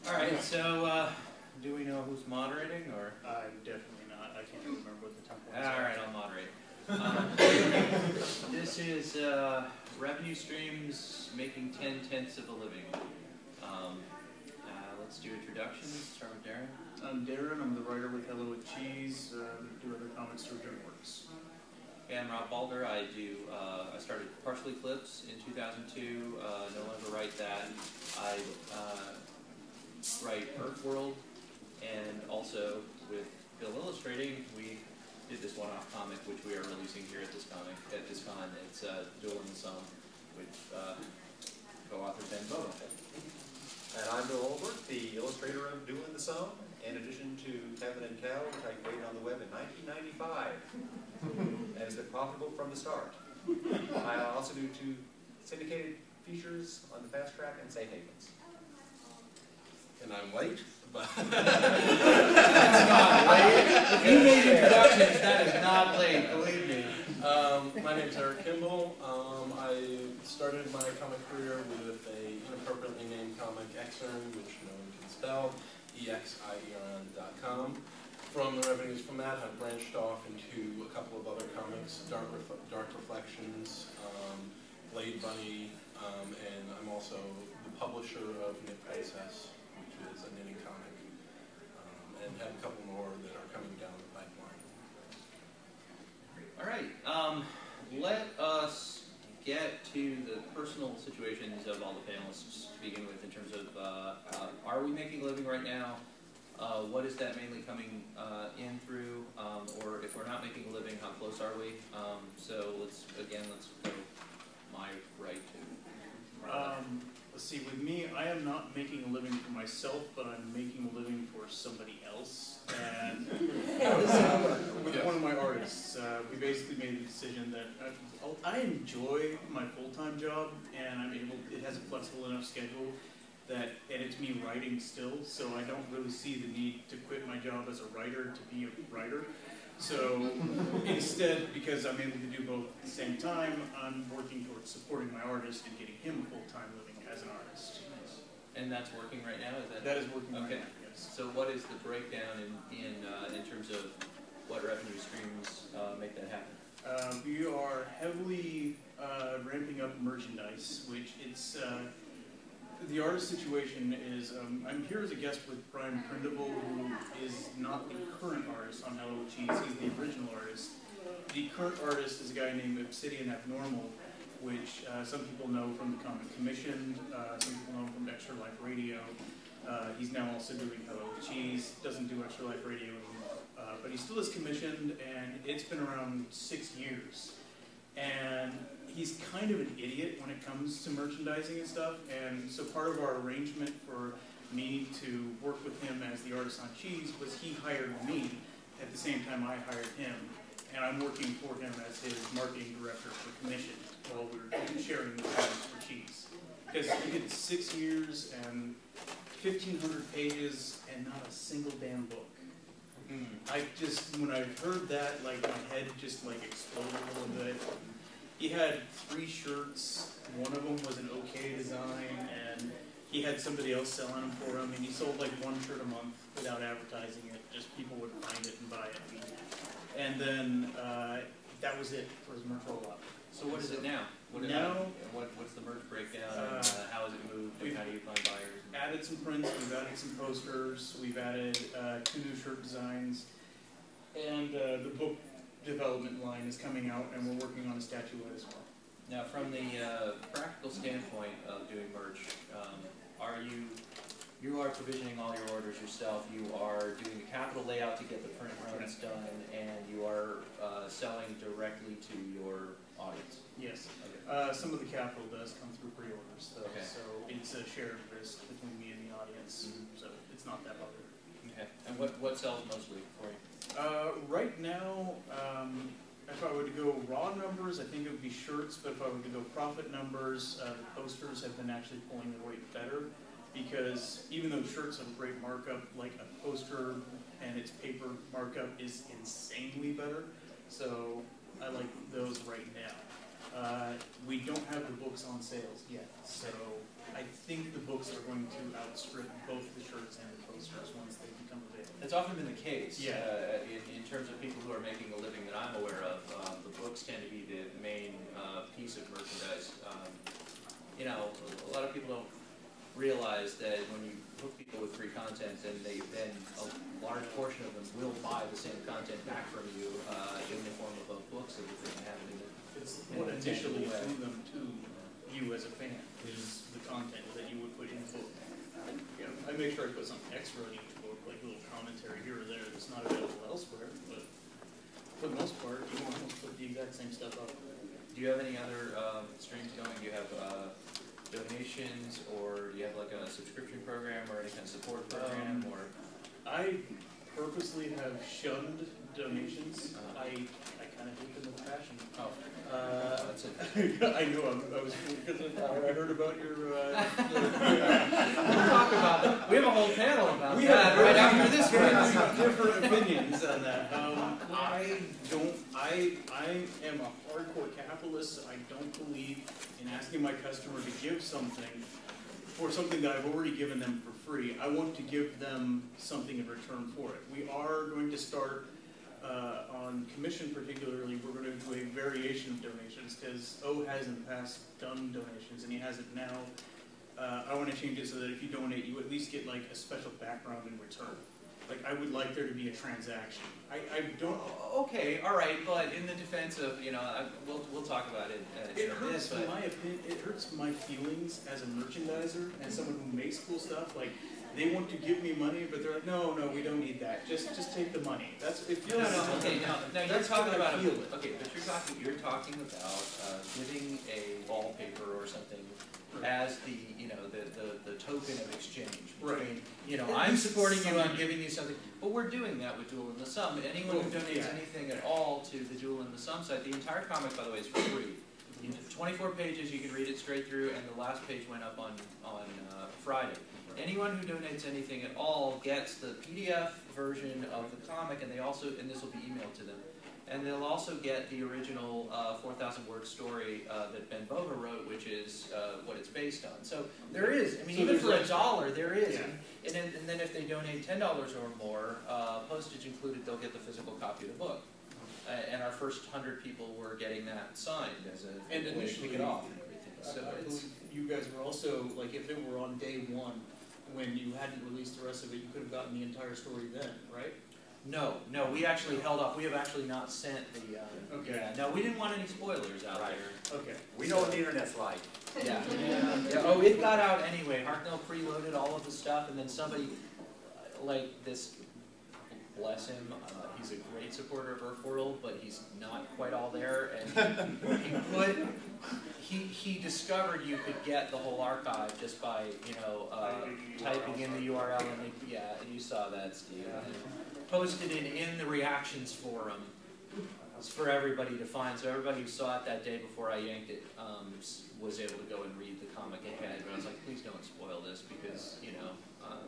All right, so do we know who's moderating, or? I'm definitely not. I can't even remember what the temple is. All right, I'll moderate. This is revenue streams making 10/10 of a living. Let's do introductions. Start with Darren. I'm Darren. I'm the writer with Hello with Cheese. Do other comics through DreamWorks. Okay, I'm Rob Balder. I started Partially Clips in 2002. No longer write that. I write Earthworld, and also with Bill Illustrating, we did this one-off comic, which we are releasing here at this con. It's Duel in the Sun, with co-author Ben Bowen. And I'm Bill Olbert, the illustrator of Duel in the Sun, in addition to Kevin and Cal, which I created on the web in 1995. And it's been profitable from the start. I also do 2 syndicated features on the Fast Track and Safe Havens. And I'm late, but That's not late. If you made introductions, that is not late, believe me. my name's Eric Kimball. I started my comic career with a inappropriately named comic, Exern, which no one can spell, EXIERN.com. From the revenues from that, I've branched off into a couple of other comics, Dark Reflections, Blade Bunny, and I'm also the publisher of Knit Princess, which is a knitting comic, and have a couple more that are coming down the pipeline. All right, let us get to the personal situations of all the panelists to begin with in terms of, are we making a living right now? What is that mainly coming in through? Or if we're not making a living, how close are we? So let's go my right to. Let's see, with me, I am not making a living for myself, but I'm making a living for somebody else. And with one of my artists, we basically made the decision that I enjoy my full-time job, and it has a flexible enough schedule that, and it's me writing still, so I don't really see the need to quit my job as a writer to be a writer. So instead, because I'm able to do both at the same time, I'm working towards supporting my artist and getting him a full-time living as an artist. And that's working right now? That is working right okay. now, yes. So what is the breakdown in terms of what revenue streams make that happen? We are heavily ramping up merchandise, which it's, the artist situation is, I'm here as a guest with Brian Prindiville, who is not the current artist on Hello with Cheese, he's the original artist. The current artist is a guy named Obsidian Abnormal, which some people know from the Comic Commission, some people know from Extra Life Radio. He's now also doing Hello with Cheese, doesn't do Extra Life Radio anymore, but he still is commissioned, and it's been around 6 years. And he's kind of an idiot when it comes to merchandising and stuff, and so part of our arrangement for me to work with him as the artist on Cheese was he hired me at the same time I hired him, and I'm working for him as his marketing director for commission while we're sharing the comics for Cheese. Because he did 6 years and 1,500 pages and not a single damn book. When I heard that, like, my head just, like, exploded a little bit. He had 3 shirts, one of them was an okay design, and he had somebody else selling them for him, and he sold, like, 1 shirt a month without advertising it, just people would find it and buy it. And then, that was it for his merch rollout. So what is it now? What's the merch breakdown, and how has it moved, and how do you find buyers? Added some prints, we've added some posters, we've added 2 new shirt designs, and the book development line is coming out, and we're working on a statuette as well. Now, from the practical standpoint of doing merch, you are provisioning all your orders yourself, you are doing the capital layout to get the print runs done, and you are selling directly to your audience? Yes. Okay. Some of the capital does come through pre-orders, though, okay. So it's a shared risk between me and the audience, so it's not that hard. Okay. And what sells mostly for you? Right now, if I were to go raw numbers, I think it would be shirts, but if I were to go profit numbers, the posters have been actually pulling their weight better, because even though shirts have a great markup, like a poster and its paper markup is insanely better, so I like those right now. We don't have the books on sales yet, so I think the books are going to outstrip both the shirts and the posters once they become available. It's often been the case. Yeah. In terms of people who are making a living that I'm aware of, the books tend to be the main piece of merchandise. You know, a lot of people don't realize that when you hook people with free content, then a large portion of them will buy the same content back from you in the form of books that they can have it in It's what initially drew them to you as a fan is the content that you would put in the book. You know, I make sure I put something extra in each book, like a little commentary here or there that's not available elsewhere, but for the most part, you almost put the exact same stuff up. Do you have any other streams going? Do you have donations, or do you have like a subscription program or any kind of support program? Or I purposely have shunned donations. I kind of hate them with passion. Oh, that's it. I know I was because I heard about your. We'll talk about it. We have a whole panel about that right after this one. Different opinions on that. I am a hardcore capitalist. I don't believe in asking my customer to give something for something that I've already given them for free. I want to give them something in return for it. We are going to start on commission particularly. We're going to do a variation of donations because O has in the past done donations and he has it now. I want to change it so that if you donate, you at least get like a special background in return. Like, I would like there to be a transaction. I don't... Okay, all right, but in the defense of, you know, we'll talk about it. It hurts, in my opinion, it hurts my feelings as a merchandiser and someone who makes cool stuff. Like, they want to give me money, but they're like, no, we don't need that. Just take the money. That's it feels. No, you're talking about okay, but you're talking about giving a wallpaper or something as the the token of exchange between, right. You know, I'm supporting you, I'm giving you something, but we're doing that with Duel in the Sum. Anyone who donates anything at all to the Duel in the Sum site, the entire comic, by the way, is for free. 24 pages, you can read it straight through, and the last page went up on Friday. Anyone who donates anything at all gets the PDF version of the comic, and this will be emailed to them. And they'll also get the original 4,000-word story that Ben Bova wrote, which is what it's based on. So there is, I mean, so even for $1, there is. Yeah. And then if they donate $10 or more, postage included, they'll get the physical copy of the book. And our first 100 people were getting that signed as a way to kick it off and everything. So I believe you guys were also, like, if it were on day one, when you hadn't released the rest of it, you could have gotten the entire story then, right? No, we actually held off. We have actually not sent the. Okay. Yeah, no, we didn't want any spoilers out there. Okay. We know what the internet's like. Yeah. Oh, it got out anyway. Hartnell preloaded all of the stuff, and then somebody, like this, bless him, he's a great supporter of EarthWorld, but he's not quite all there. And he discovered you could get the whole archive just by typing in the URL, and you saw that, Steve. Posted it in the reactions forum for everybody to find. So everybody who saw it that day before I yanked it was able to go and read the comic ahead. But I was like, please don't spoil this because,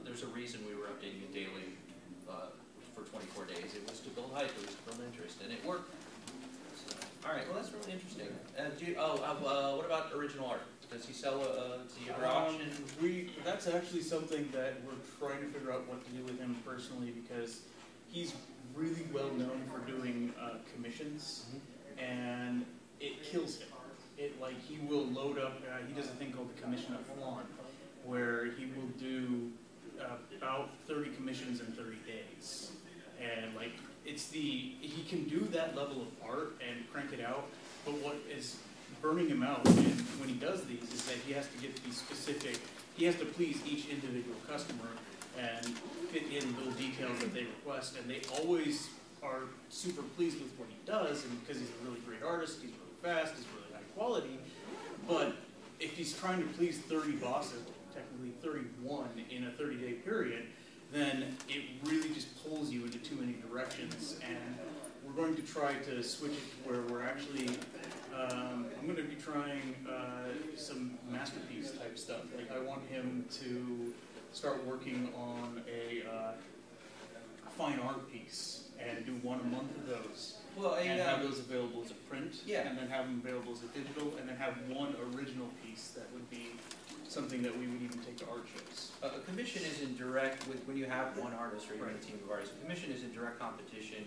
there's a reason we were updating it daily for 24 days. It was to build hype, it was to build interest, and it worked. So, all right, well, that's really interesting. What about original art? Does he sell a auction? That's actually something that we're trying to figure out what to do with him personally because he's really well known for doing commissions, and it kills him. He will load up. He does a thing called the commission of flan, where he will do about 30 commissions in 30 days, and he can do that level of art and crank it out. But what is burning him out when he does these is that he has to get to be specific. He has to please each individual customer and fit in little details that they request, and they always are super pleased with what he does, and because he's a really great artist, he's really fast, he's really high quality. But if he's trying to please 30 bosses, technically 31 in a 30-day period, then it really just pulls you into too many directions. And we're going to try to switch it to where we're actually, I'm going to be trying some masterpiece type stuff. Like, I want him to start working on a fine art piece and do one a month of those. Well, and have those available as a print, yeah, and then have them available as a digital, and then have one original piece that would be something that we would even take to art shows. A commission is in direct, when you have one artist or even a team of artists, a commission is in direct competition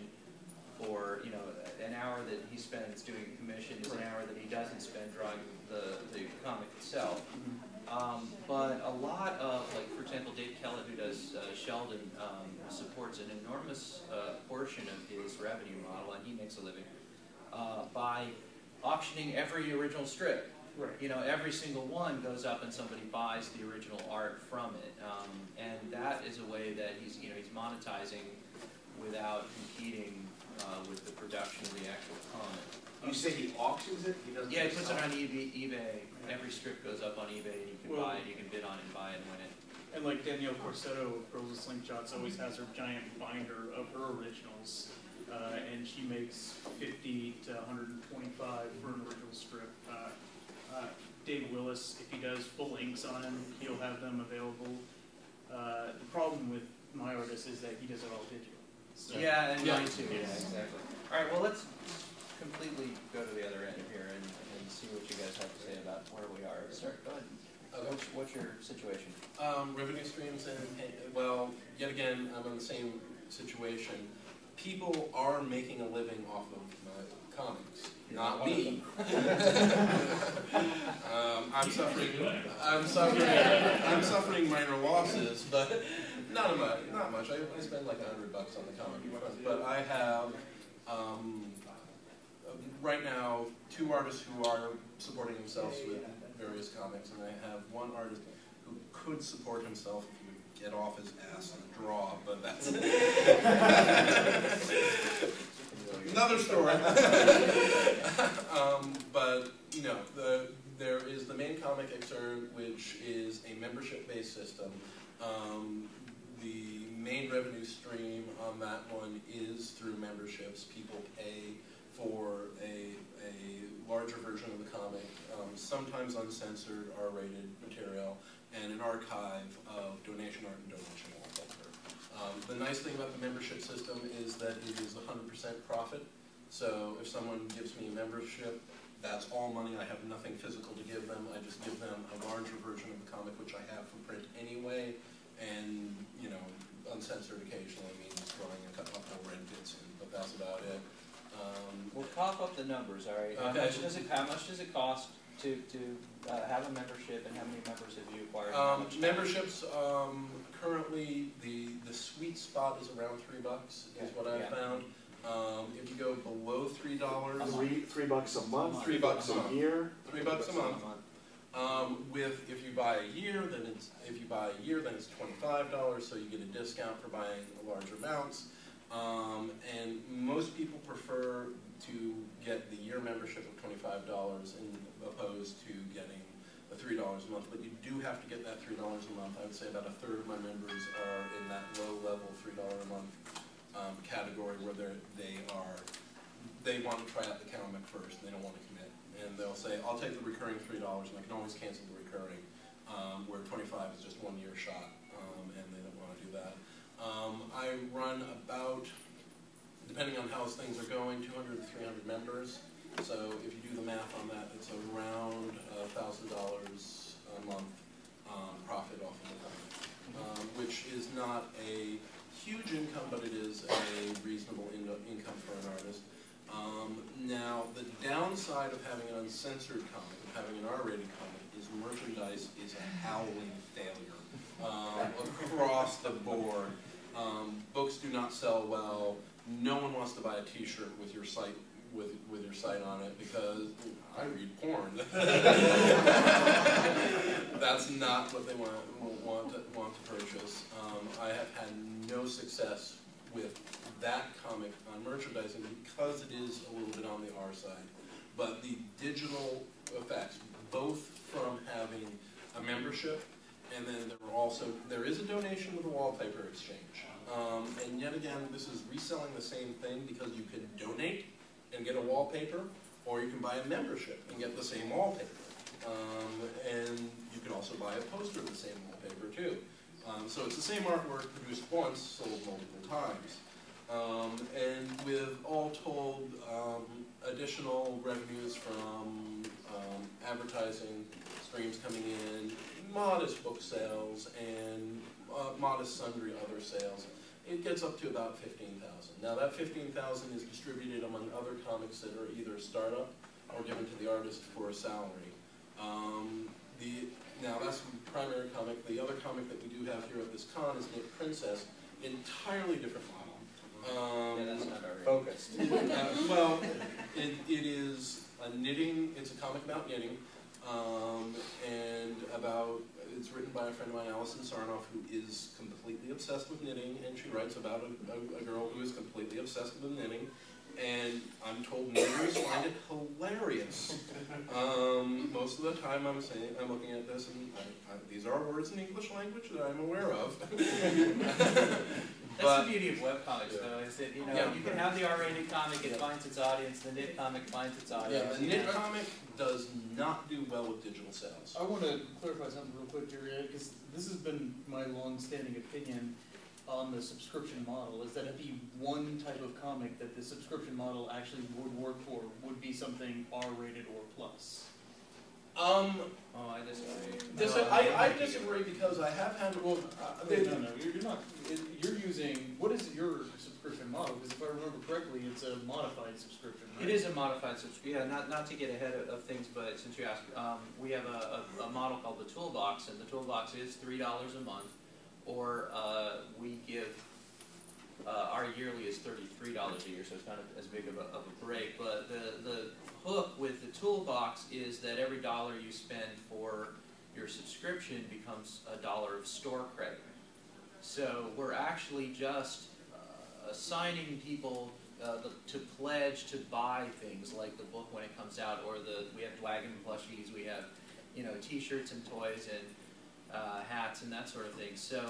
for, you know, an hour that he spends doing a commission is an hour that he doesn't spend drawing the comic itself. But a lot of, like, for example, Dave Kellett, who does Sheldon, supports an enormous portion of his revenue model, and he makes a living by auctioning every original strip. Right. You know, every single one goes up and somebody buys the original art from it, and that is a way that he's monetizing without competing with the production of the actual comic. You say he auctions it? He doesn't. Yeah, he puts it on eBay. Every strip goes up on eBay, and you can buy it. You can bid on it, and buy it, and win it. And like Danielle Corsetto of Girls with Slingshots always has her giant binder of her originals, and she makes $50 to $125 for an original strip. Dave Willis, if he does full inks on them, he'll have them available. The problem with my artist is that he does it all digital. So. Yeah, and mine too. Yeah, exactly. All right, well, let's completely go to the other end here and see what you guys have to say about where we are. Start. Go ahead. What's your situation? Revenue streams, and well, yet again, I'm in the same situation. People are making a living off of my comics, not me. I'm suffering minor losses, but not much. I spend like $100 on the comic front, but I have right now 2 artists who are supporting themselves with various comics, and I have one artist who could support himself if he would get off his ass and draw, but that's another story. But you know, there is the main comic excerpt, which is a membership-based system. The main revenue stream on that one is through memberships. People pay for a larger version of the comic, sometimes uncensored, R-rated material, and an archive of donation art and donation wallpaper. The nice thing about the membership system is that it is 100% profit. So if someone gives me a membership, that's all money. I have nothing physical to give them. I just give them a larger version of the comic, which I have from print anyway, and you know, uncensored occasionally means throwing a couple of red bits in, but that's about it. We'll cough up the numbers, all right? Okay. How much does it cost to have a membership, and how many members have you acquired? Memberships, currently the sweet spot is around $3 is what I've found. If you go below $3, $3 a month, $3 a year, $3 a month. If you buy a year, then it's $25, so you get a discount for buying larger amounts. And most people prefer to get the year membership of $25 opposed to getting the $3 a month. But you do have to get that $3 a month. I would say about 1/3 of my members are in that low-level $3 a month category where they want to try out the comic first. And they don't want to commit, and they'll say, "I'll take the recurring $3, and I can always cancel the recurring." Where 25 is just 1 year shot, and they don't want to do that. I run about, depending on how things are going, 200 to 300 members. So if you do the math on that, it's around $1,000 a month profit off of the comic, which is not a huge income, but it is a reasonable income for an artist. Now, the downside of having an uncensored comic, of having an R-rated comic, is merchandise is a howling failure across the board. Books do not sell well. No one wants to buy a T-shirt with your site on it because I read porn. That's not what they want to purchase. I have had no success with that comic on merchandising because it is a little bit on the R side. But the digital effects, both from having a membership, and then there is a donation with a wallpaper exchange. And yet again, this is reselling the same thing because you can donate and get a wallpaper, or you can buy a membership and get the same wallpaper. And you can also buy a poster of the same wallpaper too. So it's the same artwork produced once, sold multiple times. And with all told, additional revenues from advertising streams coming in, modest book sales and modest sundry other sales, it gets up to about 15,000. Now that 15,000 is distributed among other comics that are either startup or given to the artist for a salary. Now that's the primary comic. The other comic that we do have here at this con is Knit Princess, entirely different model. Yeah, that's not our Focused. Well, it is a knitting, it's a comic about knitting, and it's written by a friend of mine, Alison Sarnoff, who is completely obsessed with knitting, and she writes about a girl who is completely obsessed with knitting, and I'm told knitters find it hilarious. Most of the time I'm looking at this, and these are words in English language that I'm aware of. That's the beauty of webcomics, though, is that, you can have the R-rated comic, it finds its audience, the knit comic finds its audience. Yeah, the knit comic does not do well with digital sales. I want to clarify something real quick here, because this has been my long-standing opinion on the subscription model, is that the one type of comic that the subscription model actually would work for would be something R-rated or plus. Oh, I disagree. I disagree because I have had. No, you're not. You're using, what is your subscription model? Because if I remember correctly, it's a modified subscription, right? It is a modified subscription. Yeah, not to get ahead of things, but since you asked, we have a model called the Toolbox, and the Toolbox is $3 a month, or we give, our yearly is $33 a year, so it's not as big of a break, but the hook with the Toolbox is that every dollar you spend for your subscription becomes $1 of store credit. So we're actually just assigning people to pledge to buy things like the book when it comes out, or we have Dwagon plushies, we have T-shirts and toys and hats and that sort of thing. So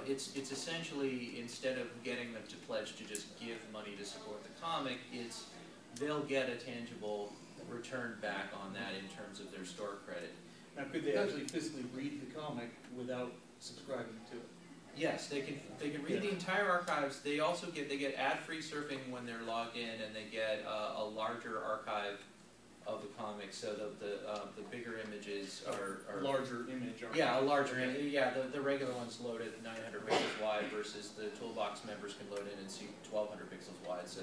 it's essentially, instead of getting them to pledge to just give money to support the comic, they'll get a tangible return back on that in terms of their store credit. Now, could they actually physically read the comic without subscribing to it? Yes, they can read the entire archives. They also get ad-free surfing when they're logged in, and they get a larger archive of the comics. So the bigger images are larger image. Archive. Yeah, a larger image. Yeah, the regular ones load at 900 pixels wide, versus the Toolbox members can load in and see 1200 pixels wide. So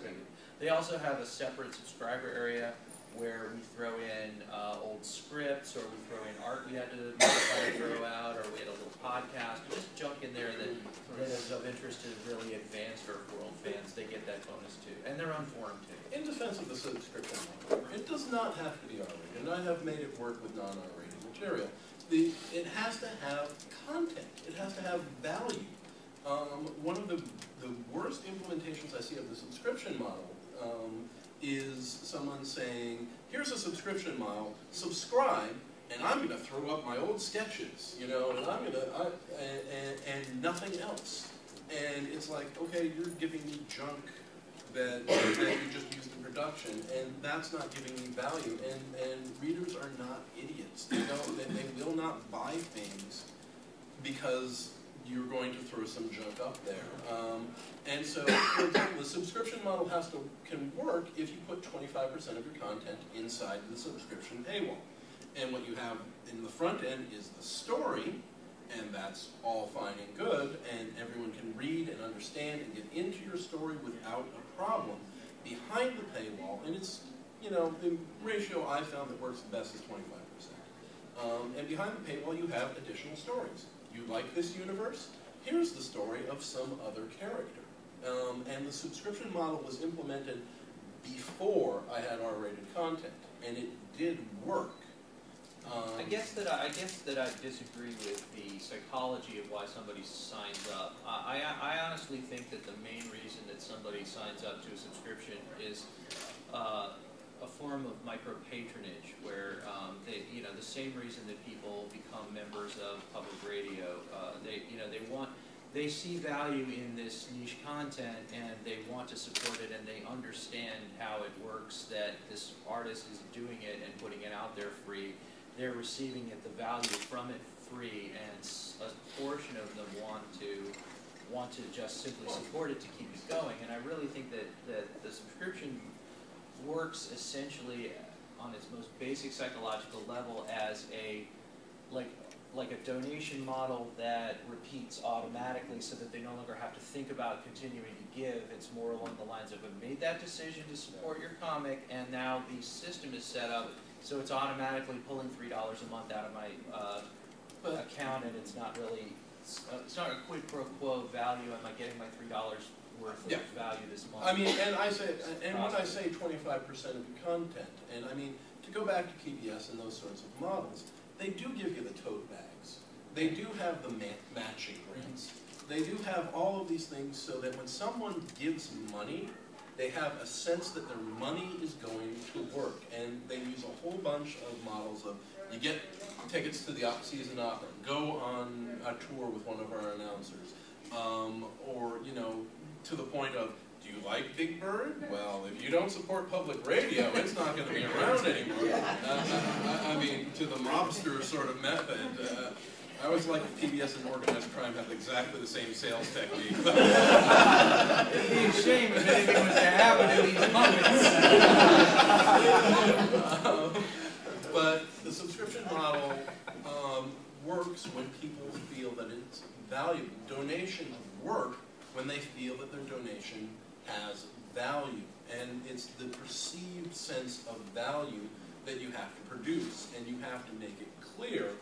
they also have a separate subscriber area where we throw in old scripts, or we throw in art we had to modify and throw out, or we had a little podcast, just junk in there that is of interest to really advanced Earth World fans. They get that bonus too, and their own forum too. In defense of the subscription model, it does not have to be R-rated, and I have made it work with non-R-rated material. It has to have content. It has to have value. One of the worst implementations I see of the subscription model is someone saying, here's a subscription model, subscribe, and I'm going to throw up my old sketches, and I'm going to, and nothing else. And it's like, okay, you're giving me junk that you just used in production, and that's not giving me value. And readers are not idiots. They will not buy things because you're going to throw some junk up there. And so the subscription model can work if you put 25% of your content inside the subscription paywall. And what you have in the front end is the story, and that's all fine and good, and everyone can read and understand and get into your story without a problem. Behind the paywall, and it's, the ratio I found that works the best is 25%. And behind the paywall you have additional stories. You like this universe? Here's the story of some other character. And the subscription model was implemented before I had R-rated content, and it did work. I guess that I disagree with the psychology of why somebody signs up. I honestly think that the main reason that somebody signs up to a subscription is a form of micro-patronage, where the same reason that people become members of public radio. They see value in this niche content, and they want to support it, and they understand how it works, that this artist is doing it and putting it out there free. They're receiving it, the value from it free, and a portion of them want to just simply support it to keep it going. And I really think that the subscription works essentially on its most basic psychological level as like a donation model that repeats automatically so that they no longer have to think about continuing to give. It's more along the lines of, I've made that decision to support your comic, and now the system is set up so it's automatically pulling $3 a month out of my account, and it's not really, it's not a quid pro quo value. Am I getting my $3 worth of value this month? I mean, and when I say 25% of the content, and I mean, to go back to PBS and those sorts of models, they do give you the tote bags. They do have the matching grants. They do have all of these things so that when someone gives money, they have a sense that their money is going to work. And they use a whole bunch of models of, you get tickets to the season opera, go on a tour with one of our announcers, or, you know, to the point of, do you like Big Bird? Well, if you don't support public radio, it's not going to be around anymore. I mean, to the mobster sort of method. I always like that PBS and organized crime have exactly the same sales technique. It'd be a shame if anything was to happen in these moments. But the subscription model works when people feel that it's valuable. Donations work when they feel that their donation has value. And it's the perceived sense of value that you have to produce. And you have to make it clear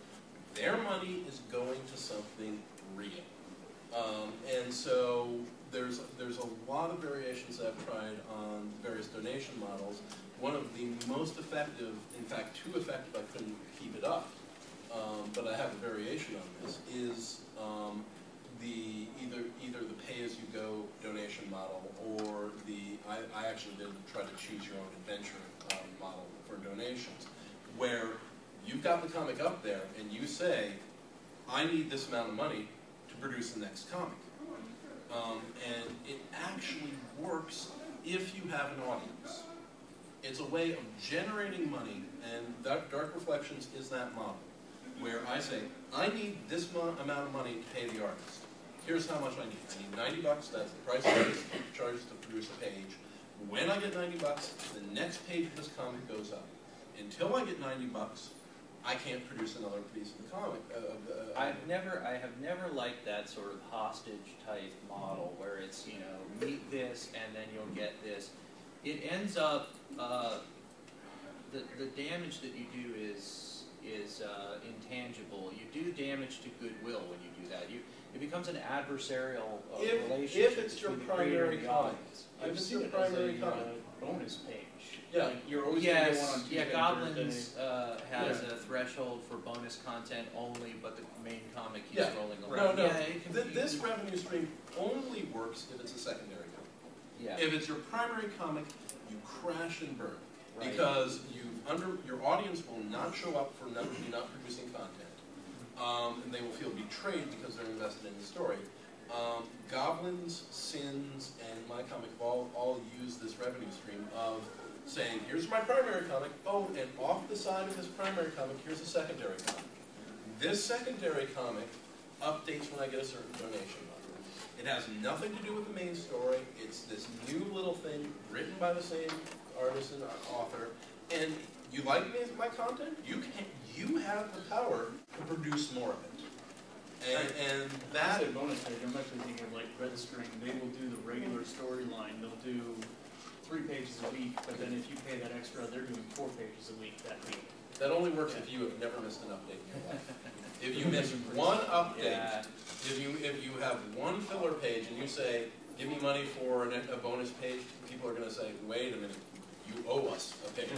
their money is going to something real. And so there's a lot of variations I've tried on various donation models. One of the most effective, in fact too effective I couldn't keep it up, but I have a variation on this, is either the pay-as-you-go donation model or I actually did try to choose your own adventure model for donations, where you've got the comic up there and you say, I need this amount of money to produce the next comic. And it actually works if you have an audience. It's a way of generating money, and Dark Reflections is that model, where I say, I need this amount of money to pay the artist. Here's how much I need. I need $90, that's the price the artist charges to produce a page. When I get $90, the next page of this comic goes up. Until I get $90, I can't produce another piece of the comic. I have never liked that sort of hostage type model where it's, you know, meet this and then you'll get this. It ends up, the damage that you do is intangible. You do damage to goodwill when you do that. It becomes an adversarial relationship. If it's your primary comic. I've seen it as a bonus page. Yeah, like you're always going to get one on Tuesday and Goblins has Yeah. a threshold for bonus content only, but the main comic keeps rolling around. No, Yeah, this revenue stream only works if it's a secondary comic. Yeah. If it's your primary comic, you crash and burn. Right. Because your audience will not show up for you not producing content. And they will feel betrayed because they're invested in the story. Goblins, Sins, and my comic have all used this revenue stream of saying, here's my primary comic, oh, and off the side of this primary comic, here's a secondary comic. This secondary comic updates when I get a certain donation level. It has nothing to do with the main story. It's this new little thing written by the same artist and author. And you like my content? You have the power to produce more of it. And that... I said bonus page, I'm actually thinking of like Red String. They will do the regular storyline. They'll do 3 pages a week, but then if you pay that extra, they're doing 4 pages a week that week. That only works if you have never missed an update in your life. If you miss one update, if you have one filler page and you say, give me money for a bonus page, people are going to say, wait a minute, you owe us a page.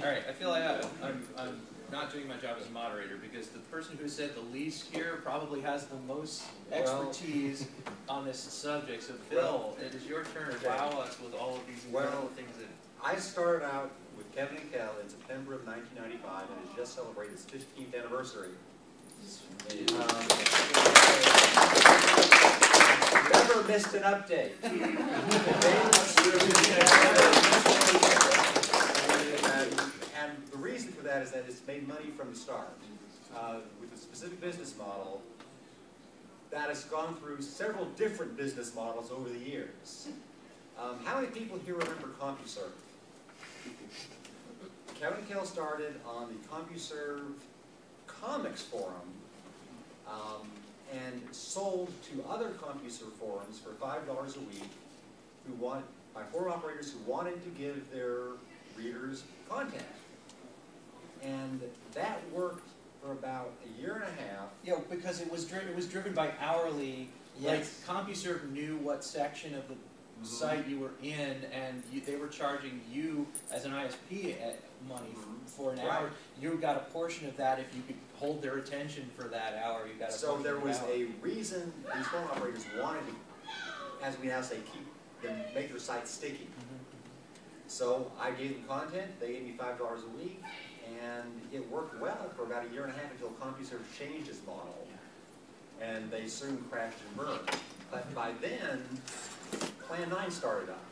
All right, I feel like I'm not doing my job as a moderator because the person who said the least here probably has the most expertise on this subject. So Phil, it is your turn to wow us with all of these incredible things that... I started out with Kevin and Cal in September of 1995 and has just celebrated its 15th anniversary. Never missed an update. And the reason for that is that it's made money from the start. With a specific business model that has gone through several different business models over the years. How many people here remember CompuServe? Kevin Kell started on the CompuServe comics forum and sold to other CompuServe forums for $5 a week by forum operators who wanted to give their readers content. And that worked for about a year and a half. Yeah, because it was driven by hourly. Yes. Like CompuServe knew what section of the site you were in, and they were charging you as an ISP money for an hour. You got a portion of that if you could hold their attention for that hour. You got a So there was hour. a reason these phone operators wanted to, as we now say, make their site sticky. So I gave them content. They gave me $5 a week, and it worked well for about a year and a half until CompuServe changed its model, and they soon crashed and burned. But by then, Plan 9 started up,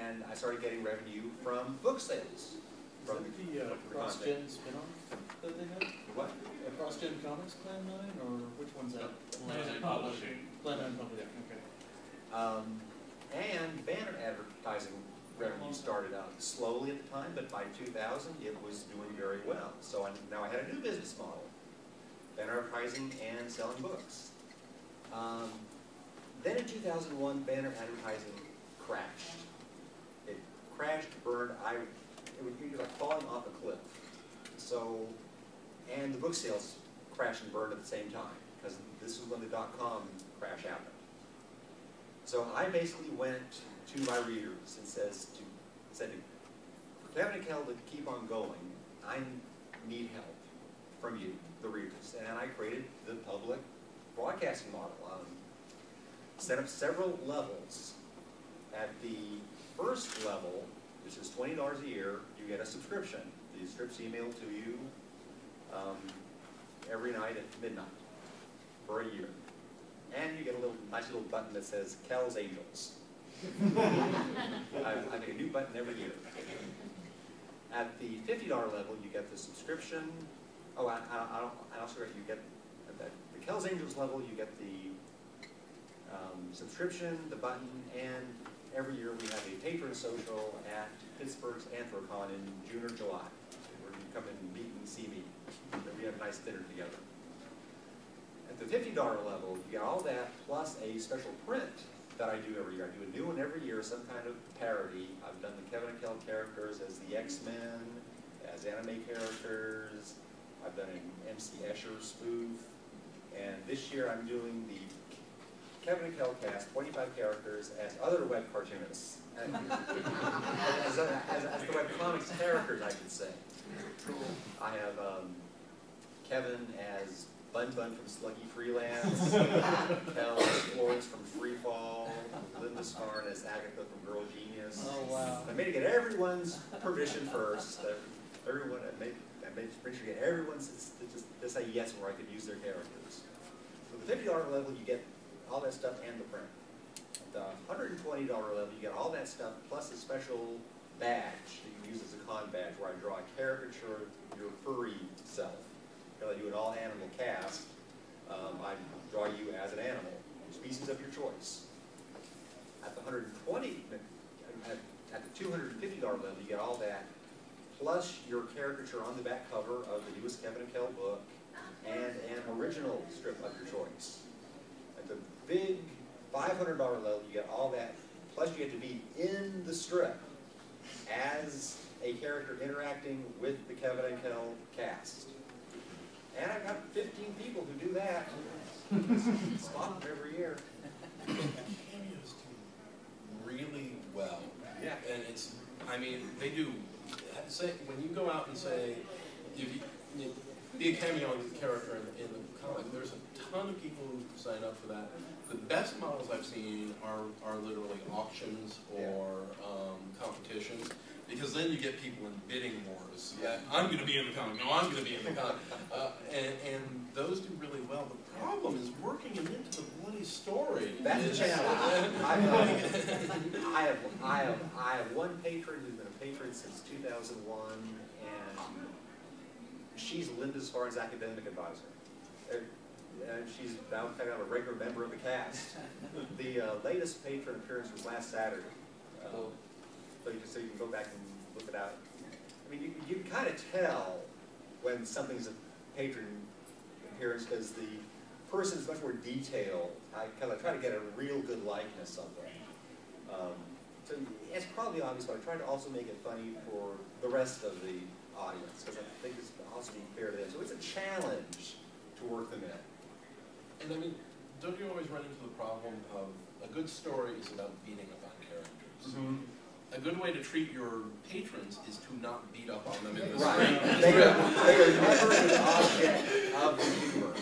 and I started getting revenue from book sales. From the cross-gen spin-off that they had? What? A cross-gen comics Plan 9, or which one's that? Plan 9 Publishing. Plan 9 Publishing, okay. And banner advertising revenue started out slowly at the time, but by 2000 it was doing very well. So now I had a new business model, banner advertising and selling books. Then in 2001, banner advertising crashed. It crashed, burned. It was like falling off a cliff. So, and the book sales crashed and burned at the same time, because this was when the .com crash happened. So I basically went to my readers and said, for Kevin and Kel to keep on going, I need help from you, the readers. And I created the public broadcasting model. Set up several levels. At the first level, which is $20 a year, you get a subscription. The script's emailed to you every night at midnight for a year. And you get a nice little button that says Kel's Angels. I make a new button every year. At the $50 level, you get the subscription. Oh, I also get at the Kel's Angels level, you get the subscription, the button, and every year we have a patron social at Pittsburgh's Anthrocon in June or July, where you come and meet and see me. And we have a nice dinner together. At the $50 level, you get all that plus a special print that I do every year. I do a new one every year, some kind of parody. I've done the Kevin and Kel characters as the X-Men, as anime characters. I've done an MC Escher spoof. And this year I'm doing the Kevin and Kel cast, 25 characters, as other web cartoonists. as the web comics characters, I should say. I have Kevin as Bun from Sluggy Freelance, Kel as Florence from Free Fall, Linda Scarn as Agatha from Girl Genius. Oh, wow. I made to get everyone's permission first. I made sure to get everyone's to say yes where I could use their characters. So the $50 level, you get all that stuff and the print. At the $120 level, you get all that stuff plus a special badge that you can use as a con badge where I draw a caricature of your furry self. Because I do an all-animal cast, I draw you as an animal, species of your choice. At the at the $250 level, you get all that, plus your caricature on the back cover of the newest Kevin and Kel book, and an original strip of your choice. At the big $500 level, you get all that, plus you get to be in the strip as a character interacting with the Kevin and Kel cast. And I've got 15 people who do that. Spot them every year. Cameos do really well. Yeah. And it's, I mean, they do, say, when you go out and say, if you be a cameo character in the comic, there's a ton of people who sign up for that. The best models I've seen are literally auctions or competitions, because then you get people in bidding wars. Yeah. I'm going to be in the comic. No, I'm going to be in the comic. And those do really well. The problem is working them into the bloody story. That's the challenge. I have one patron who's been a patron since 2001, and she's Linda Sparn's academic advisor. And she's now kind of a regular member of the cast. The latest patron appearance was last Saturday. So you can go back and look it out. I mean, you can kind of tell when something's a patron appearance, because the person is much more detailed. I kind of try to get a real good likeness of them. So it's probably obvious, but I try to also make it funny for the rest of the audience, because I think it's also being fair to them. So it's a challenge to work them in. And I mean, don't you always run into the problem of a good story is about beating up on characters? Mm-hmm. A good way to treat your patrons is to not beat up on them in the Right. street. They are never the object of the humor.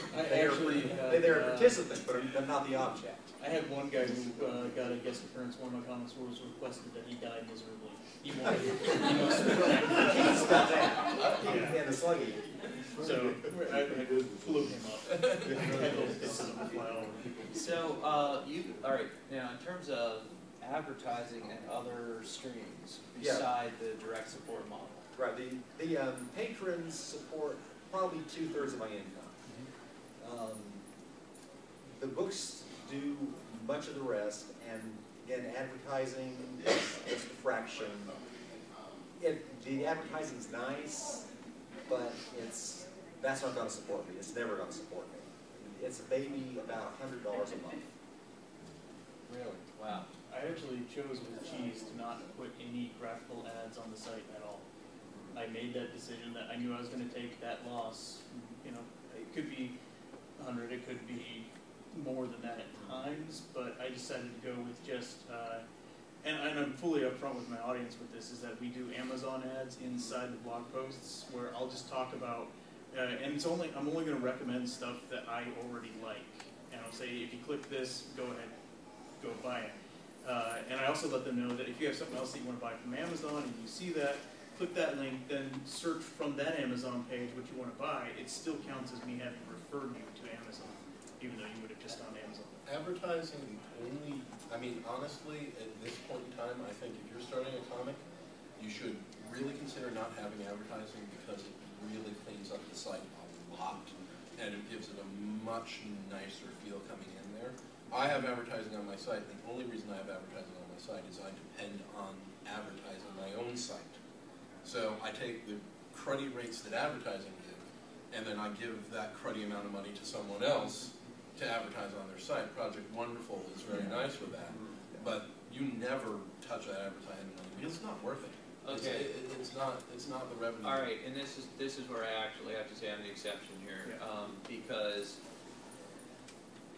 They're a participant, but they're not the object. I had one guy who got a guest appearance. One of my comments was requested that he died miserably. He wanted He's got that. And the sluggy. So I flew him up. Had those pieces of the file. So, all right, now in terms of advertising and other streams beside the direct support model. Right, the patrons support probably 2/3 of my income. The books do much of the rest, and again, advertising is just a fraction. The advertising's nice, but that's not going to support me. It's never going to support me. It's maybe about $100 a month. Really? Wow. I actually chose with cheese to not put any graphical ads on the site at all. I made that decision that I knew I was going to take that loss. You know, it could be 100, it could be more than that at times, but I decided to go with just, and I'm fully upfront with my audience with this, is that we do Amazon ads inside the blog posts where I'll just talk about, and I'm only going to recommend stuff that I already like. And I'll say, if you click this, go ahead, go buy it. And I also let them know that if you have something else that you want to buy from Amazon and you see that, click that link, then search from that Amazon page what you want to buy. It still counts as me having referred you to Amazon, even though you would have just gone to Amazon. Advertising only, I mean, honestly, at this point in time, I think if you're starting a comic, you should really consider not having advertising, because it really cleans up the site a lot, and it gives it a much nicer feel coming in there. I have advertising on my site. The only reason I have advertising on my site is I depend on advertising my own site. So I take the cruddy rates that advertising give, and then I give that cruddy amount of money to someone else to advertise on their site. Project Wonderful is very nice with that, but you never touch that advertising money because it's not worth it. Okay. It's not the revenue. All right, and this is where I actually have to say I'm the exception here, because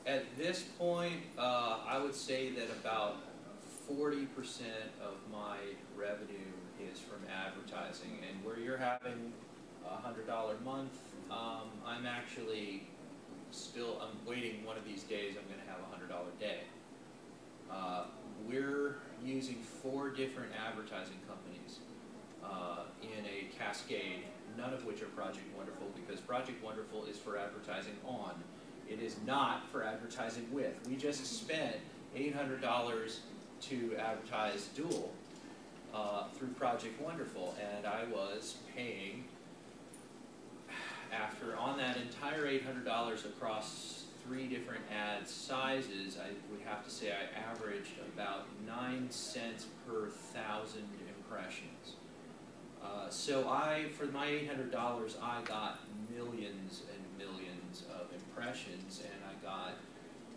at this point, I would say that about 40% of my revenue is from advertising, and where you're having $100 a month, I'm actually I'm waiting one of these days. I'm going to have a $100 day. We're using 4 different advertising companies in a cascade, none of which are Project Wonderful, because Project Wonderful is for advertising on. It is not for advertising with. We just spent $800 to advertise Duel through Project Wonderful, and I was paying, on that entire $800 across 3 different ad sizes, I would have to say I averaged about 9 cents per 1,000 impressions. So for my $800, I got millions and millions of impressions, and I got,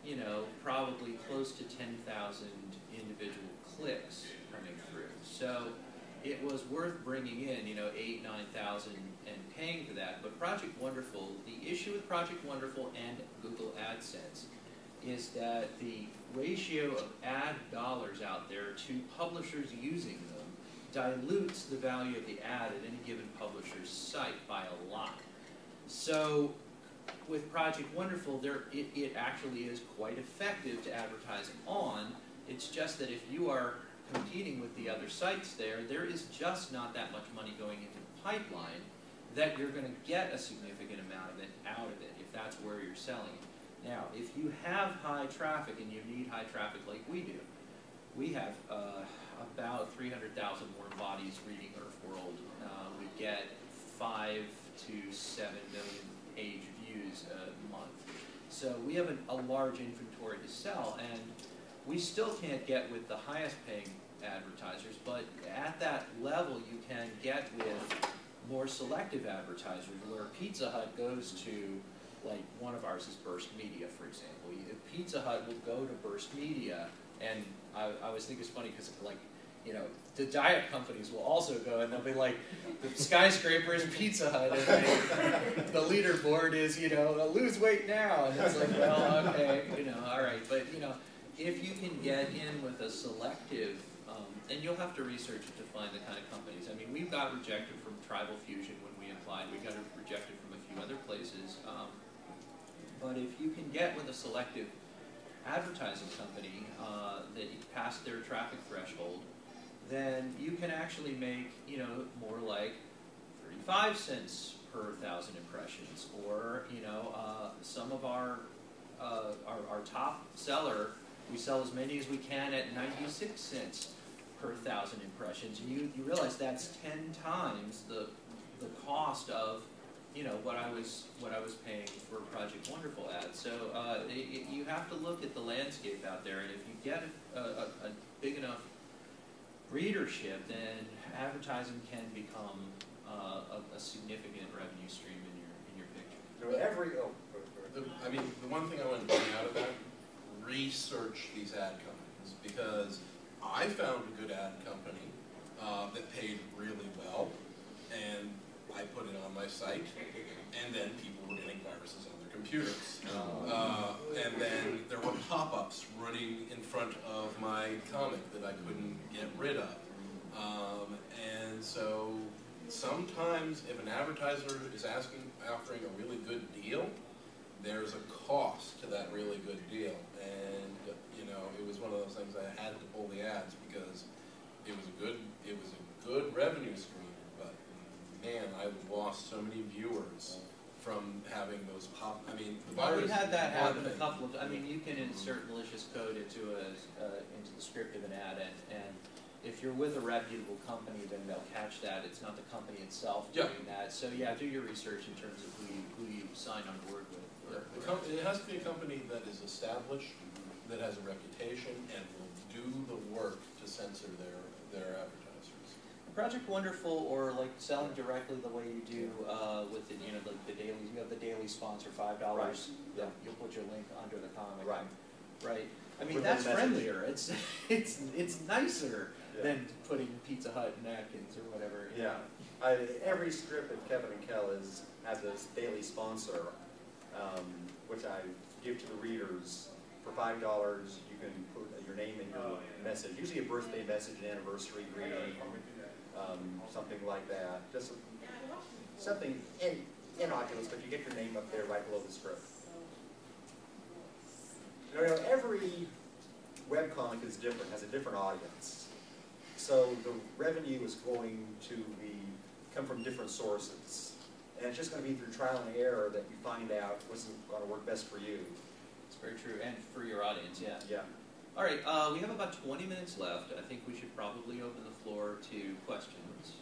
you know, probably close to 10,000 individual clicks coming through. So it was worth bringing in, you know, 8,000, 9,000 and paying for that. But Project Wonderful, the issue with Project Wonderful and Google AdSense is that the ratio of ad dollars out there to publishers using them dilutes the value of the ad at any given publisher's site by a lot. So with Project Wonderful, it actually is quite effective to advertise on. It's just that if you are competing with the other sites there is just not that much money going into the pipeline that you're going to get a significant amount of it out of it if that's where you're selling it. Now, if you have high traffic and you need high traffic like we do, we have about 300,000 more bodies reading Earthworld. We get 5 to 7 million page views a month. So we have a large inventory to sell, and we still can't get with the highest paying advertisers, but at that level you can get with more selective advertisers, where Pizza Hut goes to, like, one of ours is Burst Media, for example. Pizza Hut will go to Burst Media, and I always think it's funny because, like, you know, the diet companies will also go, and they'll be like, the skyscraper is Pizza Hut, and the leaderboard is, you know, lose weight now, and it's like, well, okay, you know, all right, but, you know, if you can get in with a selective, and you'll have to research it to find the kind of companies. I mean, we got rejected from Tribal Fusion when we applied. We got rejected from a few other places. But if you can get with a selective advertising company that you pass their traffic threshold, then you can actually make, you know, more like 35 cents per 1,000 impressions, or, you know, some of our top seller, we sell as many as we can at 96 cents per 1,000 impressions, and you realize that's 10 times the cost of, you know, what I was paying for Project Wonderful ads. So you have to look at the landscape out there, and if you get a big enough readership, then advertising can become a significant revenue stream in your picture. I mean, the one thing I want to point out about, research these ad companies, because I found a good ad company that paid really well, and I put it on my site, and then people were getting viruses on their computers. And then there were pop-ups running in front of my comic that I couldn't get rid of. And so sometimes if an advertiser is offering a really good deal, there's a cost to that really good deal. And you know, it was one of those things I had to pull the ads because it was a good revenue stream, but man, I lost so many viewers from having those pop. I mean, well, we had that happen a couple of. I mean, you can insert malicious code into the script of an ad, and if you're with a reputable company, then they'll catch that. It's not the company itself doing that. So yeah, do your research in terms of who you sign on board with. It has to be a company that is established, that has a reputation, and will do the work to censor their advertisers. Project Wonderful, or like selling directly the way you do with the, you know, the daily. You have the daily sponsor, $5. Right. Yeah, you'll put your link under the comic. Right. Right. I mean, With that's the message. friendlier. It's nicer than putting Pizza Hut and Atkins or whatever. Yeah. Every strip of Kevin and Kel has a daily sponsor, which I give to the readers. For $5, you can put your name in your message, usually a birthday message, an anniversary greeting, something like that. Just something innocuous, but you get your name up there right below the script. You know, every webcomic is different, has a different audience. So the revenue is going to come from different sources. And it's just going to be through trial and error that you find out what's going to work best for you. It's very true, and for your audience, yeah. Yeah. All right, we have about 20 minutes left. I think we should probably open the floor to questions.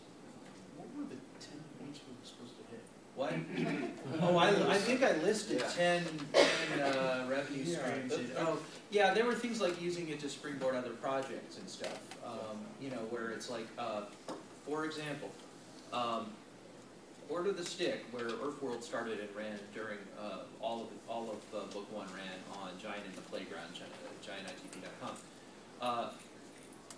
What were the 10 points we were supposed to hit? What? Oh, I think I listed 10 revenue streams. Yeah, there were things like using it to springboard other projects and stuff. You know, where it's like, for example, Order the Stick, where Earthworld started and ran during all of Book 1 ran on Giant in the Playground, giantitp.com.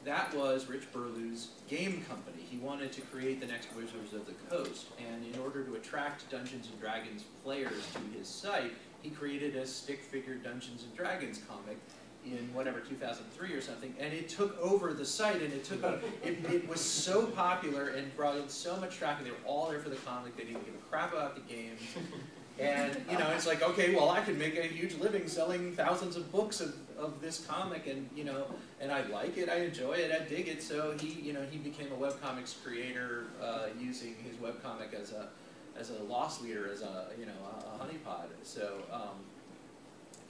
That was Rich Burlew's game company. He wanted to create the next Wizards of the Coast, and in order to attract Dungeons & Dragons players to his site, he created a stick figure Dungeons & Dragons comic in whatever, 2003 or something, and it took over the site, and it was so popular and brought in so much traffic. They were all there for the comic. They didn't give a crap about the games. And, you know, it's like, okay, well, I could make a huge living selling thousands of books of this comic, and, you know, and I like it, I enjoy it, I dig it. So he, you know, he became a webcomics creator using his webcomic as a loss leader, as a, you know, a honeypot. So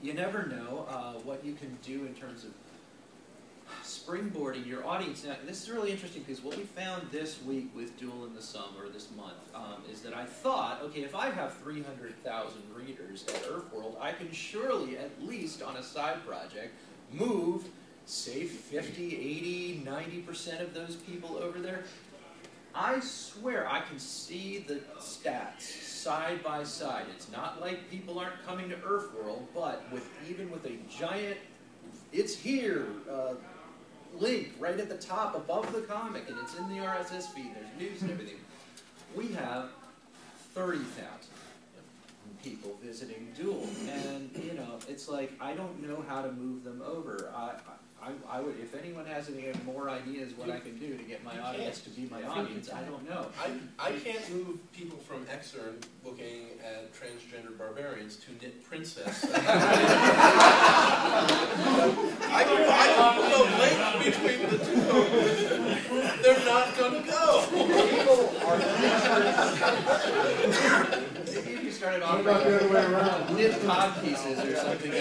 you never know what you can do in terms of springboarding your audience. Now, this is really interesting because what we found this week with Duel in the Sum, or this month, is that I thought, okay, if I have 300,000 readers at Earthworld, I can surely, at least on a side project, move, say, 50, 80, 90% of those people over there. I swear I can see the stats side by side. It's not like people aren't coming to Earthworld, but even with a giant, it's here, link right at the top above the comic, and it's in the RSS feed, there's news and everything. We have 30,000 people visiting Duel, and you know, it's like, I don't know how to move them over. I would, if anyone has any more ideas what I can do to get my audience to be my audience, I don't know. I can't move people from Exern looking at transgender barbarians to knit princess. I can put a link between the two. They're not going to go. Maybe if you started offering knit cod pieces or something.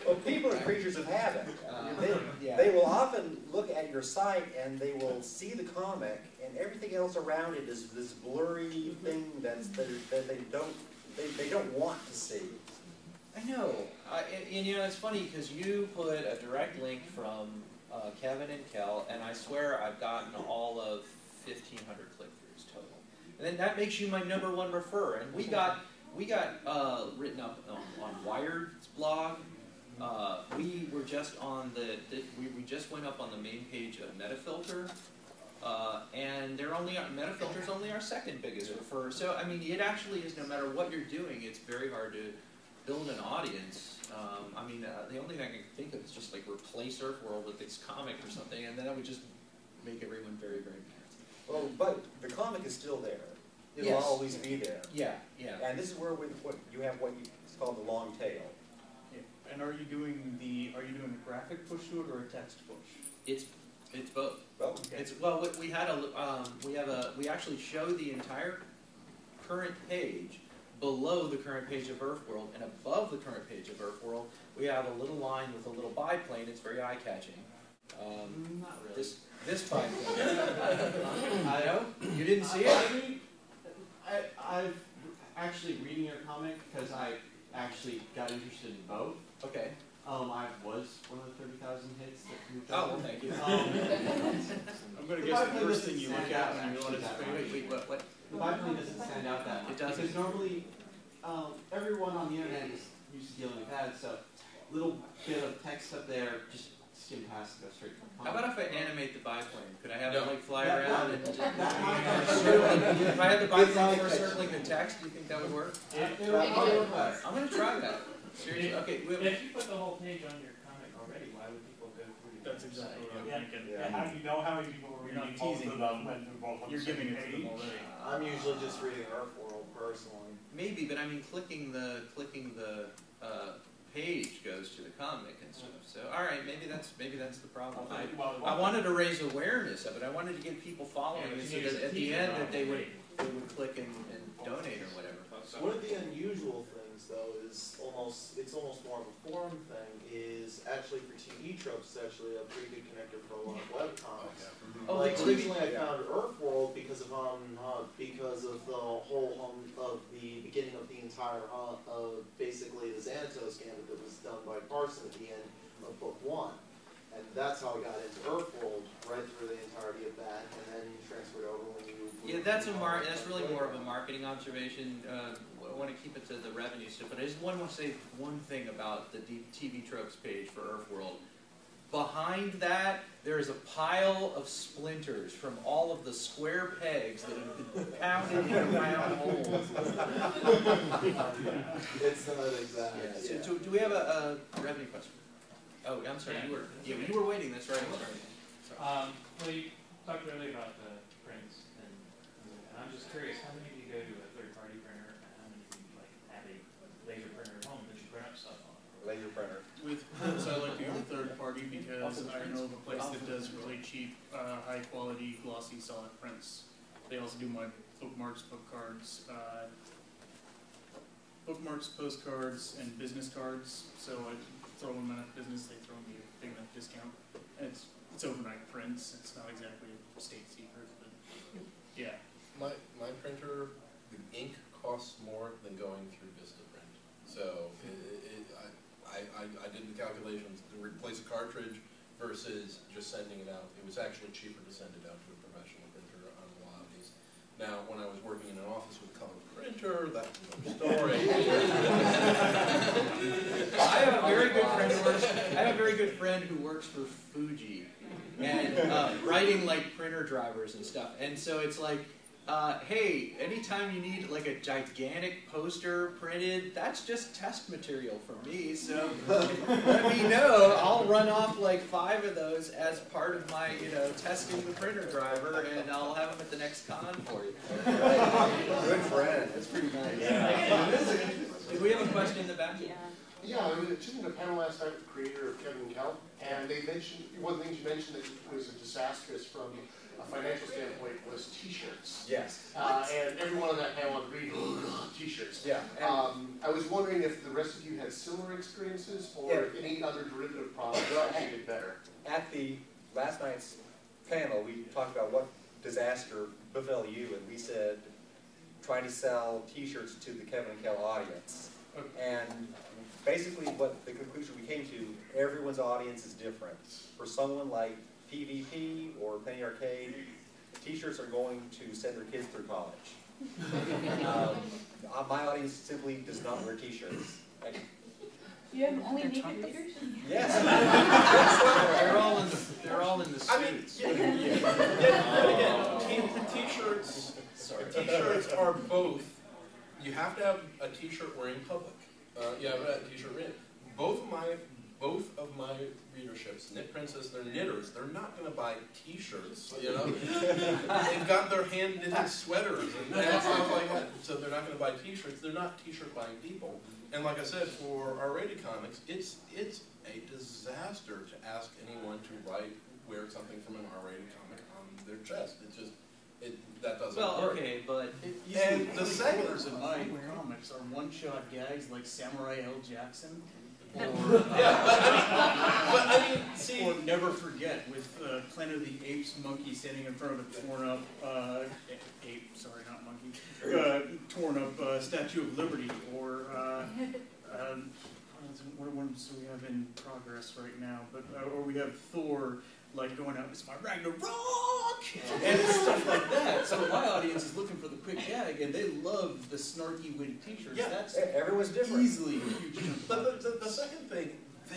Well, people are creatures of habit. They will often look at your site and they will see the comic, and everything else around it is this blurry thing that they don't want to see. I know. And you know, it's funny because you put a direct link from Kevin and Kel, and I swear I've gotten all of 1,500 click-throughs total. And then that makes you my #1 referrer. And we got written up on Wired's blog. We were just on we just went up on the main page of Metafilter, and Metafilter's only our second biggest referrer. So I mean, it actually is, no matter what you're doing, it's very hard to build an audience. I mean, the only thing I can think of is just like replace Earthworld with its comic or something, and then that would just make everyone very, very mad. Well, but the comic is still there. It'll always be there. Yeah, yeah. And this is where you have it's called the long tail. Yeah. And are you doing a graphic push to it or a text push? It's both. Well, okay. We actually show the entire current page below the current page of Earthworld, and above the current page of Earthworld, we have a little line with a little biplane. It's very eye-catching. Not really. This biplane. I know? You didn't see it? I've actually reading your comic because I actually got interested in both. Okay. I was one of the 30,000 hits that moved Oh, over. well, thank you. I'm going to guess the first thing you look at when you realize it's Wait, what? The biplane doesn't stand out that much. It doesn't. Because normally, everyone on the internet is used to dealing with that, so little bit of text up there, just skim past and go straight to the How comic. about if I animate the biplane? Could I have No. it like fly That- around and that- if I had the biplane for circling the text, do you think that would work? It'll probably work better. I'm going to try that. Seriously? Okay. If you put the whole page on your comic already, why would people go through your That's exactly site? what I'm thinking. Yeah, how do you know how many people were You're not reading both teasing of them. them when they're both on You're the same giving it to them page? already. I'm usually just reading Earthworld personally. Maybe, but I mean, clicking the page goes to the comic and stuff. So, all right, maybe that's the problem. I wanted to raise awareness of it. I wanted to get people following it so that at the end that they would click and donate or whatever. One of the unusual things, though, is it's almost more of a forum thing, is actually for TV tropes, it's actually a pretty good connector for a lot of webcomics. Oh, Like the originally I found Earthworld because of the whole of the beginning of the entire basically the Xanatos gambit that was done by Parson at the end of book 1. And that's how I got into Earthworld, right through the entirety of that, and then transferred over when you... Yeah, that's really more of a marketing observation. I want to keep it to the revenue stuff, but I just want to say one thing about the TV tropes page for Earthworld. Behind that, there is a pile of splinters from all of the square pegs that have been pounded in round holes. It's not exact. Yeah. So do we have a revenue question? Oh, I'm sorry. You were waiting. That's right. Well, you talked earlier about the prints, and I'm just curious, how many of you go to a third-party printer, and how many of you have a laser printer at home that you print up stuff on? Laser printer. With prints, I like to go third party because I know of a place that does really cheap, high quality, glossy, solid prints. They also do my bookmarks, book cards, bookmarks, postcards, and business cards. So I throw them in a business, they throw me a big enough discount. And it's overnight prints. It's not exactly a state secret, but yeah. My printer, the ink costs more than going through VistaPrint. So I did the calculations to replace a cartridge versus just sending it out. It was actually cheaper to send it out to a professional printer on a lot of these. Now, when I was working in an office with a color printer, that's another story. I have a very good friend who works. I have a very good friend who works for Fuji, and writing like printer drivers and stuff. And so it's like, hey, anytime you need like a gigantic poster printed, that's just test material for me. So let me know. I'll run off like 5 of those as part of my, testing the printer driver, and I'll have them at the next con for you. Good friend. That's pretty nice. Yeah. Did we have a question in the back? Yeah, I was attending a panel last night with the creator of Kevin and Cal, and they mentioned, one of the things you mentioned that was disastrous from a financial standpoint was T-shirts. Yes. And everyone on that panel agreed, oh God, T-shirts. Yeah. I was wondering if the rest of you had similar experiences, or if any other derivative products actually did better. At the last night's panel, we talked about what disaster befell you, and we said trying to sell T-shirts to the Kevin and Cal audience. And basically what the conclusion we came to, everyone's audience is different. For someone like PvP or Penny Arcade, T-shirts are going to send their kids through college. My audience simply does not wear T-shirts. You have only naked readers? Yes. They're all in the suits. T-shirts. T-shirts are both. You have to have a T-shirt wearing public. You have a T-shirt written. Both of my readerships, Knit Princess, they're knitters. They're not going to buy T-shirts. They've got their hand knitted sweaters and stuff like that. So they're not going to buy T-shirts. They're not T-shirt buying people. And like I said, for R-rated comics, it's a disaster to ask anyone to wear something from an R-rated comic on their chest. That doesn't work. Okay, but and the segments in my comics are one-shot gags like Samurai L. Jackson. Or, see, or Never Forget with Planet of the Apes monkey standing in front of a torn up ape, sorry, not monkey, torn up Statue of Liberty, or what ones do we have in progress right now? But or we have Thor like going out, it's my Ragnarok, and stuff like that. So my audience is looking for the quick gag, and they love the snarky, witty T-shirts. Yeah, that's everyone's different. Easily a huge. But the second thing,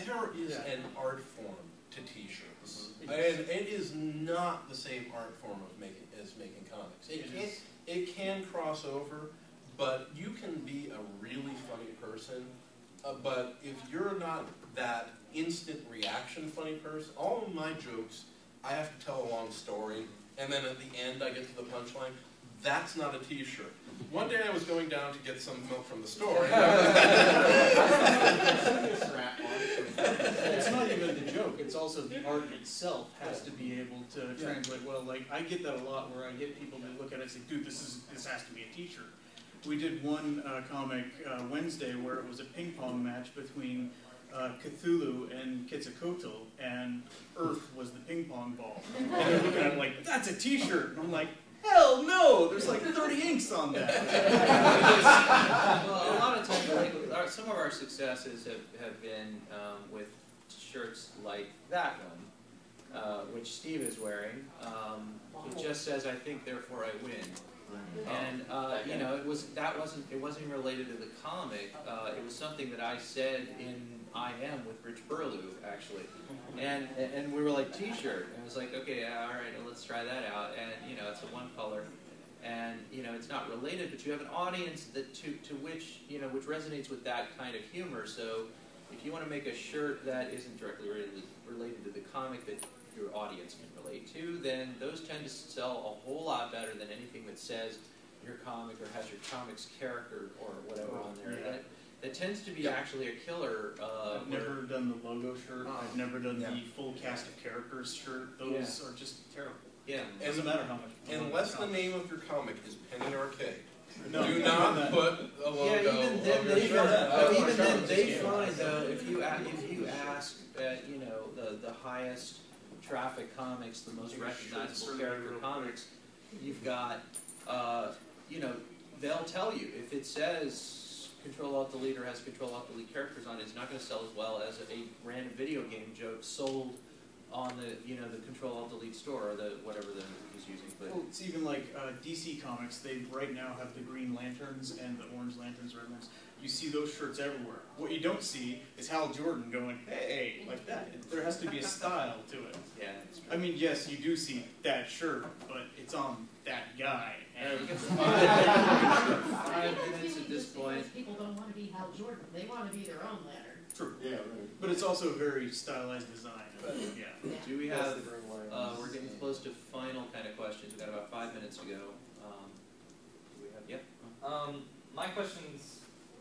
there is an art form to T-shirts, and it is not the same art form of making comics. It can cross over, but you can be a really funny person. But if you're not that instant reaction funny person, all of my jokes, I have to tell a long story, and then at the end I get to the punchline. That's not a T-shirt. One day I was going down to get some milk from the store. It's not even the joke, it's also the art itself has to be able to translate well. Like, I get that a lot where I get people to look at it and say, dude, this has to be a T-shirt. We did one comic Wednesday where it was a ping pong match between Cthulhu and Quetzalcoatl, and Earth was the ping pong ball. And they're looking at it like, that's a T-shirt. And I'm like, hell no! There's like 30 inks on that. Well, a lot of times, like, some of our successes have been with shirts like that one, which Steve is wearing. It just says, "I think, therefore I win." And it wasn't even related to the comic. It was something that I said in I Am with Richboro, actually, and we were like T-shirt, and I was like, okay, all right, well, let's try that out. And it's a one color, and it's not related, but you have an audience that to which which resonates with that kind of humor. So if you want to make a shirt that isn't directly related to the comic that your audience can relate to, then those tend to sell a whole lot better than anything that says your comic or has your comic's character or whatever on there. Yeah. That tends to be actually a killer. I've never done the logo shirt. I've never done the full cast of characters shirt. Those are just terrible. Yeah. It doesn't matter how much. Unless the name of your comic is Penny Arcade. No, do not put a logo. Yeah, even then they find though if you ask at the highest traffic comics, the most recognizable character comics, you've got they'll tell you if it says Control-Alt-Delete or has Control-Alt-Delete characters on it, it's not going to sell as well as a random video game joke sold on the the Control-Alt-Delete store or the whatever he's using. But well, it's even like DC Comics. They right now have the Green Lanterns and the Orange Lanterns, Red Lanterns. You see those shirts everywhere. What you don't see is Hal Jordan going, "Hey," like that. There has to be a style to it. Yeah, that's true. I mean, yes, you do see that shirt, but it's on that guy. And 5 minutes at this point. People don't want to be Hal Jordan. They want to be their own lantern. True. Yeah, right. But it's also a very stylized design. Yeah. Do we have? We're getting close to final kind of questions. We've got about 5 minutes to go. Do we have? Yep. My question's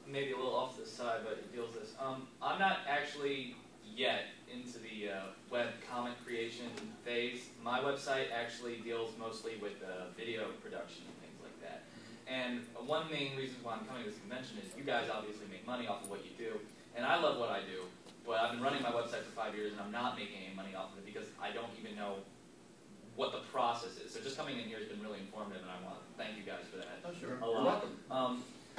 maybe a little off the side, but it deals with this. I'm not actually yet into the web comic creation phase. My website actually deals mostly with video production and things like that. And one main reason why I'm coming to this convention is you guys obviously make money off of what you do, and I love what I do. But I've been running my website for 5 years, and I'm not making any money off of it because I don't even know what the process is. So just coming in here has been really informative, and I want to thank you guys for that. Oh, sure. A lot.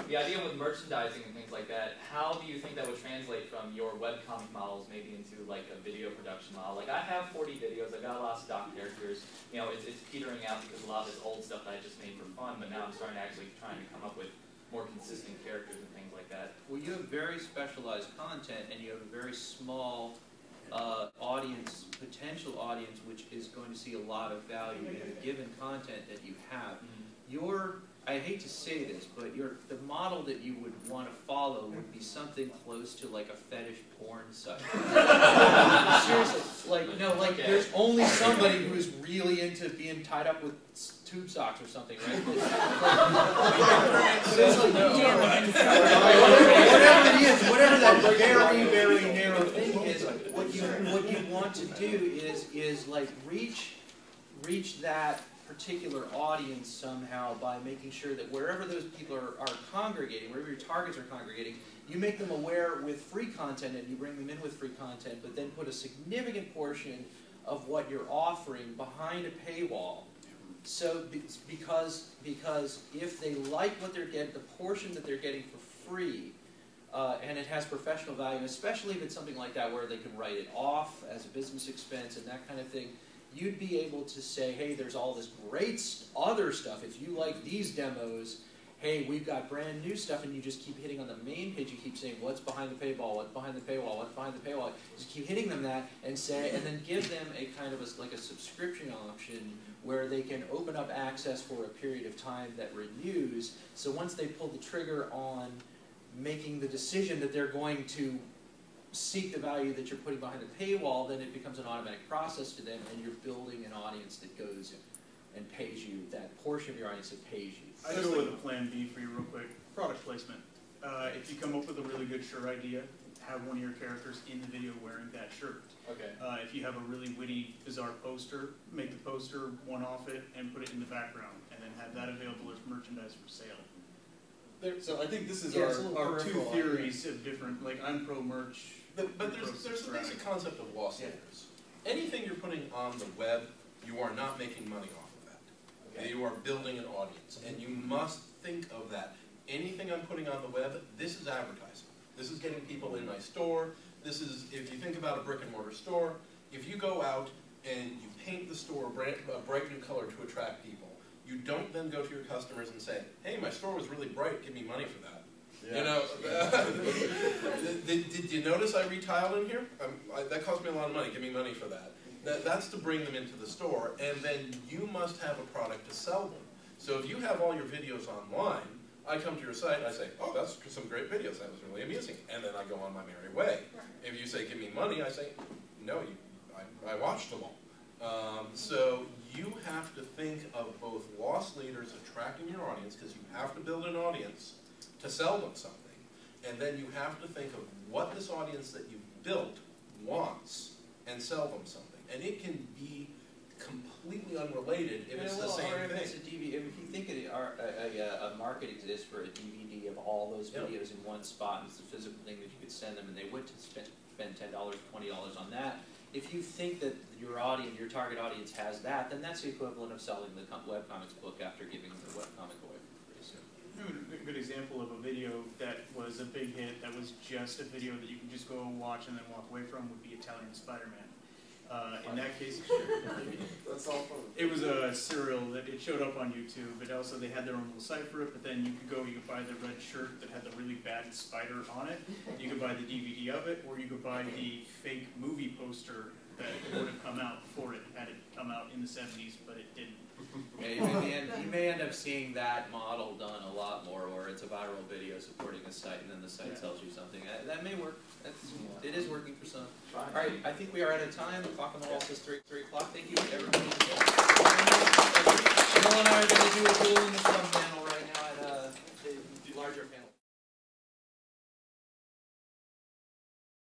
The idea with merchandising and things like that, how do you think that would translate from your webcomic models maybe into like a video production model? Like I have 40 videos, I've got a lot of stock characters. You know, it's petering out because a lot of this old stuff that I just made for fun, but now I'm starting to actually trying to come up with more consistent characters and things like that. Well, you have very specialized content, and you have a very small audience, potential audience, which is going to see a lot of value in the given content that you have. I hate to say this, but the model that you would want to follow would be something close to like a fetish porn site. Seriously, there's only somebody who is really into being tied up with tube socks or something, right? Whatever that very, very narrow thing is, what you want to do is like reach that particular audience somehow by making sure that wherever those people are congregating, wherever your targets are congregating, you make them aware with free content and you bring them in with free content, but then put a significant portion of what you're offering behind a paywall. So because if they like what they're getting, the portion that they're getting for free, and it has professional value, especially if it's something like that where they can write it off as a business expense and that kind of thing, you'd be able to say, hey, there's all this great other stuff. If you like these demos, hey, we've got brand new stuff, and you just keep hitting on the main page. You keep saying, what's behind the paywall, what's behind the paywall, what's behind the paywall. Just keep hitting them that and then give them a kind of like a subscription option where they can open up access for a period of time that renews. So once they pull the trigger on making the decision that they're going to seek the value that you're putting behind the paywall, then it becomes an automatic process to them, and you're building an audience that goes and pays you, that portion of your audience that pays you. I go with a plan B for you real quick. Product placement. If you come up with a really good shirt idea, have one of your characters in the video wearing that shirt. Okay. If you have a really witty, bizarre poster, make the poster, one-off it, and put it in the background, and then have that available as merchandise for sale. So I think this is our two theories of different, like I'm pro merch. But there's the basic concept of loss leaders. Anything you're putting on the web, you are not making money off of that. Okay. You are building an audience, and you must think of that. Anything I'm putting on the web, this is advertising. This is getting people in my store. This is, if you think about a brick and mortar store, if you go out and you paint the store a bright new color to attract people, you don't then go to your customers and say, hey, my store was really bright, give me money for that. Yeah. You know, did you notice I retiled in here? That cost me a lot of money, give me money for that. That's to bring them into the store, and then you must have a product to sell them. So if you have all your videos online, I come to your site and I say, oh, that's some great videos, that was really amusing, and then I go on my merry way. If you say, give me money, I say, no, I watched them all. So you have to think of both loss leaders attracting your audience, because you have to build an audience to sell them something, and then you have to think of what this audience that you've built wants and sell them something. And it can be completely unrelated if it's the same thing. If you think a market exists for a DVD of all those videos in one spot, and it's a physical thing that you could send them, and they would spend $10, $20 on that. If you think that your audience, your target audience has that, then that's the equivalent of selling the webcomics book after giving the webcomic away for free. A good example of a video that was a big hit, that was just a video that you can just go watch and then walk away from, would be Italian Spider-Man. In that case, That's all fun. it was a serial that it showed up on YouTube, but also they had their own little site for it, but then you could buy the red shirt that had the really bad spider on it, you could buy the DVD of it, or you could buy the fake movie poster that would have come out before it had it come out in the 70s, but it didn't. Yeah, you may end up seeing that model done a lot more, where it's a viral video supporting a site, and then the site tells you something. That may work. It is working for some. All right, I think we are out of time. The clock on the wall says 3 o'clock. Thank you, everybody.